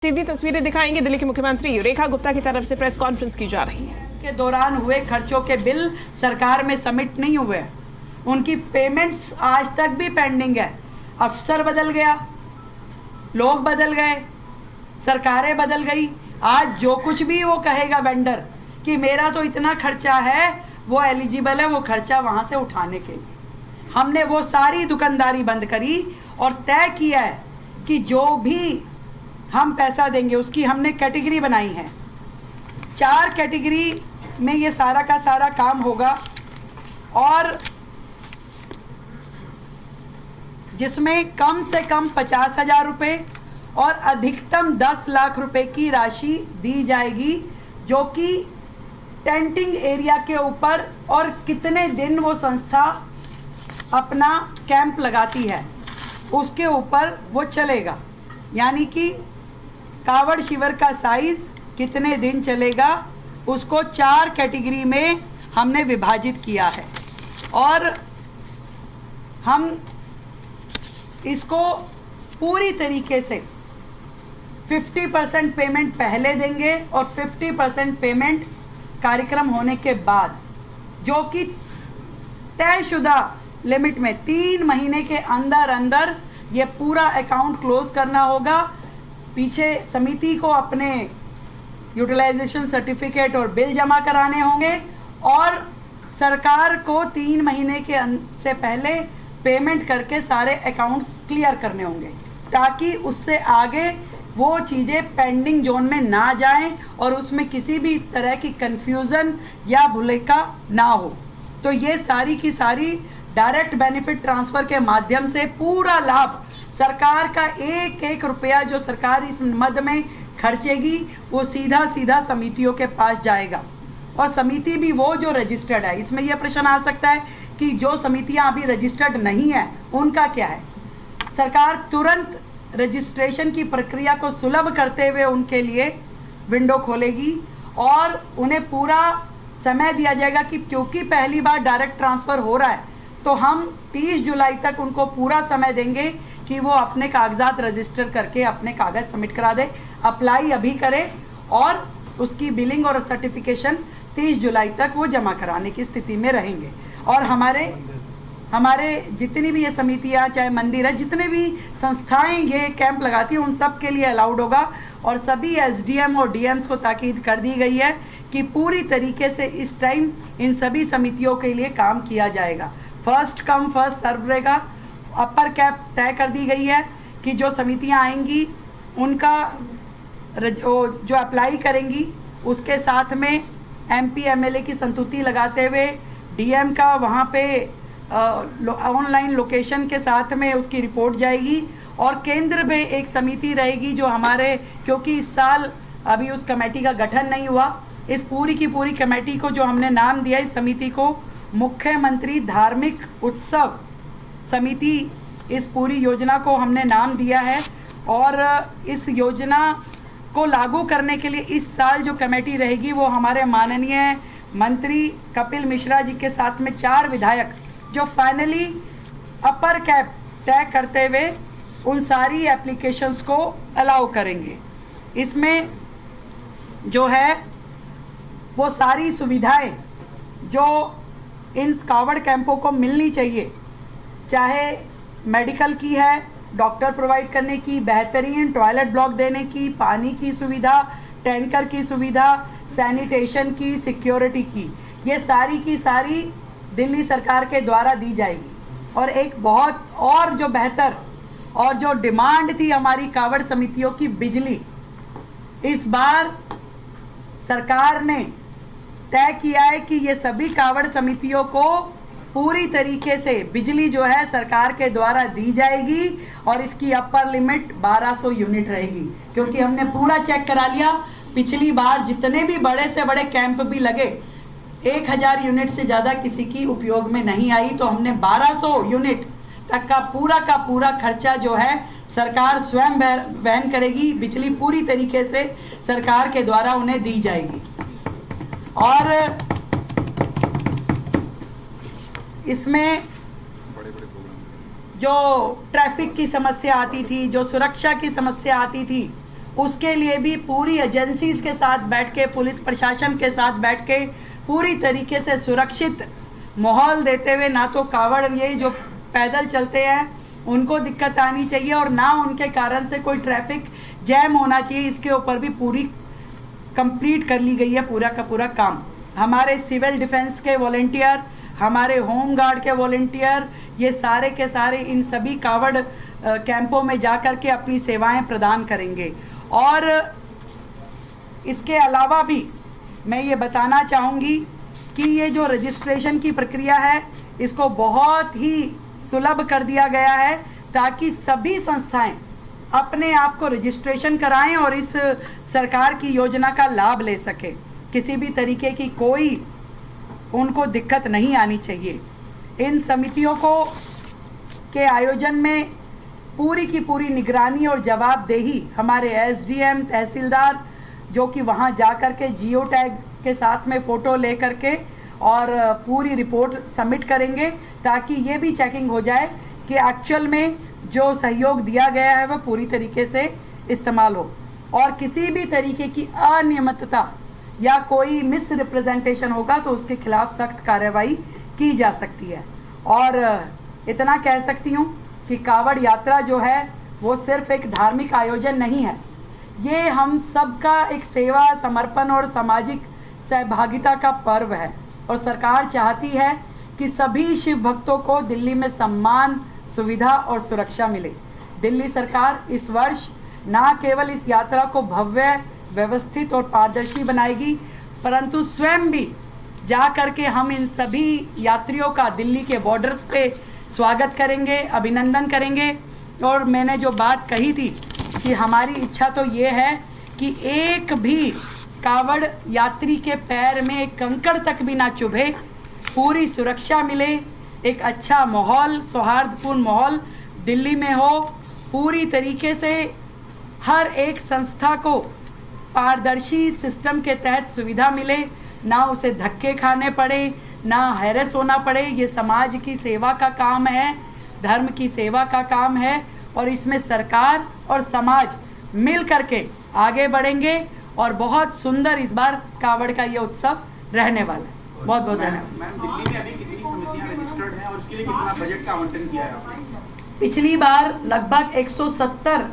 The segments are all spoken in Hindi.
सीधी तस्वीरें दिखाएंगे। दिल्ली के मुख्यमंत्री रेखा गुप्ता की तरफ से प्रेस कॉन्फ्रेंस की जा रही है। के दौरान हुए खर्चों के बिल सरकार में सबमिट नहीं हुए, उनकी पेमेंट्स आज तक भी पेंडिंग है। अफसर बदल गया, लोग बदल गए, सरकारें बदल गई। आज जो कुछ भी वो कहेगा वेंडर कि मेरा तो इतना खर्चा है, वो एलिजिबल है वो खर्चा वहाँ से उठाने के लिए। हमने वो सारी दुकानदारी बंद करी और तय किया है कि जो भी हम पैसा देंगे उसकी हमने कैटेगरी बनाई है। 4 कैटेगरी में ये सारा का सारा काम होगा और जिसमें कम से कम 50,000 रुपये और अधिकतम 10 लाख रुपए की राशि दी जाएगी, जो कि टेंटिंग एरिया के ऊपर और कितने दिन वो संस्था अपना कैंप लगाती है उसके ऊपर वो चलेगा। यानी कि कावड़ शिविर का साइज कितने दिन चलेगा उसको 4 कैटेगरी में हमने विभाजित किया है और हम इसको पूरी तरीके से 50% पेमेंट पहले देंगे और 50% पेमेंट कार्यक्रम होने के बाद, जो कि तयशुदा लिमिट में 3 महीने के अंदर अंदर ये पूरा अकाउंट क्लोज करना होगा। पीछे समिति को अपने यूटिलाइजेशन सर्टिफिकेट और बिल जमा कराने होंगे और सरकार को 3 महीने के से पहले पेमेंट करके सारे अकाउंट्स क्लियर करने होंगे, ताकि उससे आगे वो चीज़ें पेंडिंग जोन में ना जाएं और उसमें किसी भी तरह की कंफ्यूजन या भुलेखा ना हो। तो ये सारी की सारी डायरेक्ट बेनिफिट ट्रांसफ़र के माध्यम से पूरा लाभ, सरकार का एक एक रुपया जो सरकार इस मद में खर्चेगी वो सीधा सीधा समितियों के पास जाएगा। और समिति भी वो जो रजिस्टर्ड है। इसमें यह प्रश्न आ सकता है कि जो समितियां अभी रजिस्टर्ड नहीं है उनका क्या है। सरकार तुरंत रजिस्ट्रेशन की प्रक्रिया को सुलभ करते हुए उनके लिए विंडो खोलेगी और उन्हें पूरा समय दिया जाएगा कि क्योंकि पहली बार डायरेक्ट ट्रांसफ़र हो रहा है तो हम 30 जुलाई तक उनको पूरा समय देंगे कि वो अपने कागजात रजिस्टर करके अपने कागज़ सबमिट करा दे, अप्लाई अभी करे और उसकी बिलिंग और सर्टिफिकेशन 30 जुलाई तक वो जमा कराने की स्थिति में रहेंगे। और हमारे जितनी भी ये समितियाँ, चाहे मंदिर है, जितने भी संस्थाएं ये कैंप लगाती हैं उन सब के लिए अलाउड होगा। और सभी एसडीएम और डीएम्स को ताकीद कर दी गई है कि पूरी तरीके से इस टाइम इन सभी समितियों के लिए काम किया जाएगा। फर्स्ट कम फर्स्ट सर्व रहेगा। अपर कैप तय कर दी गई है कि जो समितियां आएंगी उनका जो अप्लाई करेंगी उसके साथ में एमपी एमएलए की संतुति लगाते हुए डीएम का वहाँ पे ऑनलाइन लोकेशन के साथ में उसकी रिपोर्ट जाएगी। और केंद्र में एक समिति रहेगी जो हमारे, क्योंकि इस साल अभी उस कमेटी का गठन नहीं हुआ, इस पूरी की पूरी कमेटी को जो हमने नाम दिया, इस समिति को मुख्यमंत्री धार्मिक उत्सव समिति, इस पूरी योजना को हमने नाम दिया है। और इस योजना को लागू करने के लिए इस साल जो कमेटी रहेगी वो हमारे माननीय मंत्री कपिल मिश्रा जी के साथ में 4 विधायक जो फाइनली अपर कैप तय करते हुए उन सारी एप्लीकेशंस को अलाउ करेंगे। इसमें जो है वो सारी सुविधाएं जो इन कावड़ कैंपों को मिलनी चाहिए, चाहे मेडिकल की है, डॉक्टर प्रोवाइड करने की, बेहतरीन टॉयलेट ब्लॉक देने की, पानी की सुविधा, टैंकर की सुविधा, सैनिटेशन की, सिक्योरिटी की, ये सारी की सारी दिल्ली सरकार के द्वारा दी जाएगी। और एक बहुत और जो बेहतर और जो डिमांड थी हमारी कावड़ समितियों की, बिजली, इस बार सरकार ने तय किया है कि ये सभी कावड़ समितियों को पूरी तरीके से बिजली जो है सरकार के द्वारा दी जाएगी और इसकी अपर लिमिट 1200 यूनिट रहेगी। क्योंकि हमने पूरा चेक करा लिया, पिछली बार जितने भी बड़े से बड़े कैंप भी लगे 1000 यूनिट से ज़्यादा किसी की उपयोग में नहीं आई, तो हमने 1200 यूनिट तक का पूरा खर्चा जो है सरकार स्वयं वहन करेगी। बिजली पूरी तरीके से सरकार के द्वारा उन्हें दी जाएगी। और इसमें जो ट्रैफिक की समस्या आती थी, जो सुरक्षा की समस्या आती थी, उसके लिए भी पूरी एजेंसीज के साथ बैठ के, पुलिस प्रशासन के साथ बैठ के पूरी तरीके से सुरक्षित माहौल देते हुए, ना तो कावड़ ये जो पैदल चलते हैं उनको दिक्कत आनी चाहिए और ना उनके कारण से कोई ट्रैफिक जैम होना चाहिए, इसके ऊपर भी पूरी कंप्लीट कर ली गई है पूरा का पूरा काम। हमारे सिविल डिफेंस के वॉलंटियर, हमारे होम गार्ड के वॉलंटियर, ये सारे के सारे इन सभी कावड़ कैंपों में जा कर के अपनी सेवाएं प्रदान करेंगे। और इसके अलावा भी मैं ये बताना चाहूँगी कि ये जो रजिस्ट्रेशन की प्रक्रिया है इसको बहुत ही सुलभ कर दिया गया है ताकि सभी संस्थाएं अपने आप को रजिस्ट्रेशन कराएं और इस सरकार की योजना का लाभ ले सके। किसी भी तरीके की कोई उनको दिक्कत नहीं आनी चाहिए। इन समितियों को के आयोजन में पूरी की पूरी निगरानी और जवाबदेही हमारे एसडीएम, तहसीलदार जो कि वहां जा कर के जियो टैग के साथ में फ़ोटो ले करके और पूरी रिपोर्ट सबमिट करेंगे ताकि ये भी चेकिंग हो जाए कि एक्चुअल में जो सहयोग दिया गया है वह पूरी तरीके से इस्तेमाल हो और किसी भी तरीके की अनियमितता या कोई मिस रिप्रेजेंटेशन होगा तो उसके खिलाफ सख्त कार्रवाई की जा सकती है। और इतना कह सकती हूँ कि कावड़ यात्रा जो है वो सिर्फ एक धार्मिक आयोजन नहीं है, ये हम सबका एक सेवा, समर्पण और सामाजिक सहभागिता का पर्व है और सरकार चाहती है कि सभी शिव भक्तों को दिल्ली में सम्मान, सुविधा और सुरक्षा मिले। दिल्ली सरकार इस वर्ष न केवल इस यात्रा को भव्य, व्यवस्थित और पारदर्शी बनाएगी परंतु स्वयं भी जा करके हम इन सभी यात्रियों का दिल्ली के बॉर्डर्स पे स्वागत करेंगे, अभिनंदन करेंगे। और मैंने जो बात कही थी कि हमारी इच्छा तो ये है कि एक भी कावड़ यात्री के पैर में एक कंकड़ तक भी ना चुभे, पूरी सुरक्षा मिले, एक अच्छा माहौल, सौहार्दपूर्ण माहौल दिल्ली में हो, पूरी तरीके से हर एक संस्था को पारदर्शी सिस्टम के तहत सुविधा मिले, ना उसे धक्के खाने पड़े, ना हैरेस होना पड़े। ये समाज की सेवा का काम है, धर्म की सेवा का काम है और इसमें सरकार और समाज मिल करके आगे बढ़ेंगे और बहुत सुंदर इस बार कावड़ का ये उत्सव रहने वाला है। बहुत बहुत धन्यवाद। मैम, दिल्ली में अभी कितनी समितियां रजिस्टर्ड हैं और इसके लिए कितना बजट का आवंटन किया है आपने? पिछली बार लगभग 170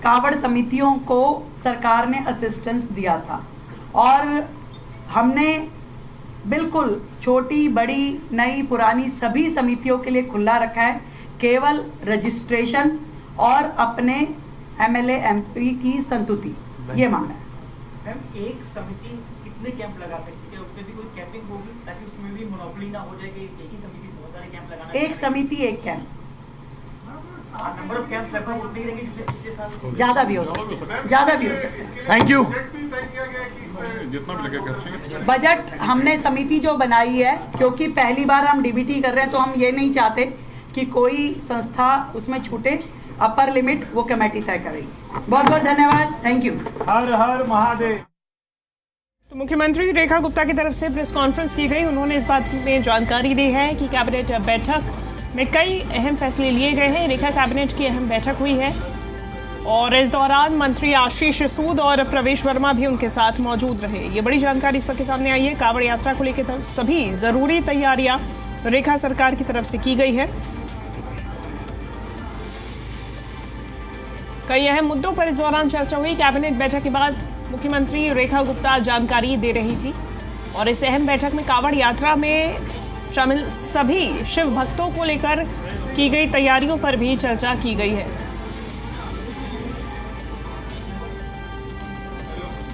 कावड़ समितियों को सरकार ने असिस्टेंस दिया था और हमने बिल्कुल छोटी, बड़ी, नई, पुरानी सभी समितियों के लिए खुला रखा है, केवल रजिस्ट्रेशन और अपने एमएलए एमपी की संतुति, ये मांगा है। मैम, एक समिति कितने कैंप लगा सकती है? उसमें भी कोई कैंपिंग होगी ताकि उसमें भी मोनोपोली ना हो जाए कि एक ही समिति बहुत सारे कैंप लगाना? एक समिति एक कैंप, नंबर ऑफ कैंप्स लगभग उतने ही रहेंगे जिससे पिछले साल ज़्यादा भी हो सकता, ज़्यादा भी हो सकता। Thank you. जितना भी लगेगा बजट हमने समिति जो बनाई है, क्योंकि पहली बार हम डीबीटी कर रहे हैं तो हम ये नहीं चाहते कि कोई संस्था उसमें छूटे, अपर लिमिट वो कमेटी तय करेगी। बहुत बहुत धन्यवाद, थैंक यू। हर हर महादेव। तो मुख्यमंत्री रेखा गुप्ता की तरफ से प्रेस कॉन्फ्रेंस की गई। उन्होंने इस बात में जानकारी दी है कि कैबिनेट बैठक में कई अहम फैसले लिए गए हैं। रेखा कैबिनेट की अहम बैठक हुई है और इस दौरान मंत्री आशीष सूद और प्रवेश वर्मा भी उनके साथ मौजूद रहे। ये बड़ी जानकारी इस पर के सामने आई है। कावड़ यात्रा को लेकर सभी जरूरी तैयारियां रेखा सरकार की तरफ से की गई है। कई अहम मुद्दों पर इस दौरान चर्चा हुई। कैबिनेट बैठक के बाद मुख्यमंत्री रेखा गुप्ता जानकारी दे रही थी और इस अहम बैठक में कावड़ यात्रा में शामिल सभी शिव भक्तों को लेकर की गई तैयारियों पर भी चर्चा की गई है।